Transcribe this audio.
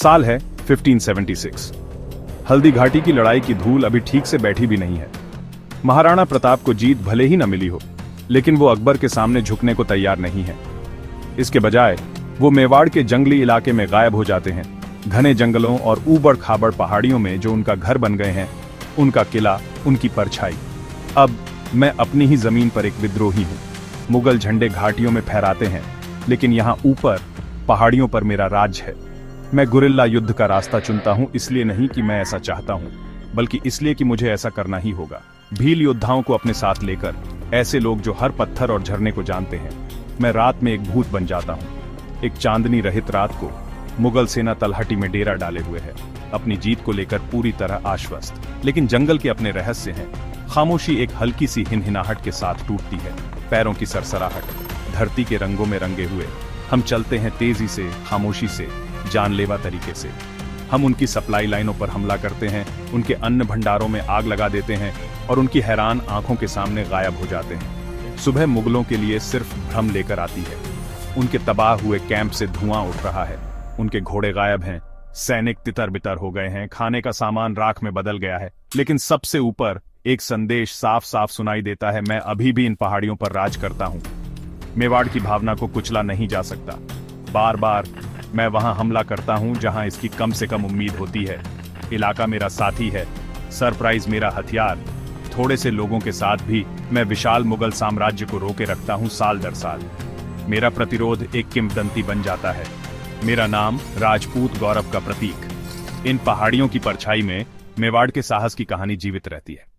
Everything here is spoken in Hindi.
साल है 1576। हल्दी घाटी की लड़ाई की धूल अभी ठीक से बैठी भी नहीं है। महाराणा प्रताप को जीत भले ही न मिली हो, लेकिन वो अकबर के सामने झुकने को तैयार नहीं है। इसके बजाय वो मेवाड़ के जंगली इलाके में गायब हो जाते हैं। घने जंगलों और ऊबड़ खाबड़ पहाड़ियों में जो उनका घर बन गए हैं, उनका किला, उनकी परछाई। अब मैं अपनी ही जमीन पर एक विद्रोही हूं। मुगल झंडे घाटियों में फहराते हैं, लेकिन यहां ऊपर पहाड़ियों पर मेरा राज है। मैं गुरिल्ला युद्ध का रास्ता चुनता हूं, इसलिए नहीं कि मैं ऐसा चाहता हूं, बल्कि इसलिए कि मुझे ऐसा करना ही होगा। भील योद्धाओं को अपने साथ लेकर, ऐसे लोग जो हर पत्थर और झरने को जानते हैं, मैं रात में एक भूत बन जाता हूं। एक चांदनी रहित रात को मुगल सेना तलहटी में डेरा डाले हुए है, अपनी जीत को लेकर पूरी तरह आश्वस्त। लेकिन जंगल के अपने रहस्य हैं। खामोशी एक हल्की सी हिनहिनाहट के साथ टूटती है, पैरों की सरसराहट, धरती के रंगों में रंगे हुए। हम चलते हैं तेजी से, खामोशी से, जानलेवा तरीके से। हम उनकी सप्लाई लाइनों पर हमला करते हैं, उनके अन्न भंडारों में आग लगा देते हैं और उनकी हैरान आंखों के सामने गायब हो जाते हैं। सुबह मुगलों के लिए सिर्फ भ्रम लेकर आती है। उनके तबाह हुए कैंप से धुआं उठ रहा है, उनके घोड़े गायब हैं, सैनिक तितर बितर हो गए हैं, खाने का सामान राख में बदल गया है। लेकिन सबसे ऊपर एक संदेश साफ साफ सुनाई देता है, मैं अभी भी इन पहाड़ियों पर राज करता हूं। मेवाड़ की भावना को कुचला नहीं जा सकता। बार बार मैं वहां हमला करता हूं जहां इसकी कम से कम उम्मीद होती है। इलाका मेरा साथी है, सरप्राइज मेरा हथियार। थोड़े से लोगों के साथ भी मैं विशाल मुगल साम्राज्य को रोके रखता हूं साल दर साल। मेरा प्रतिरोध एक किंवदंती बन जाता है। मेरा नाम राजपूत गौरव का प्रतीक। इन पहाड़ियों की परछाई में मेवाड़ के साहस की कहानी जीवित रहती है।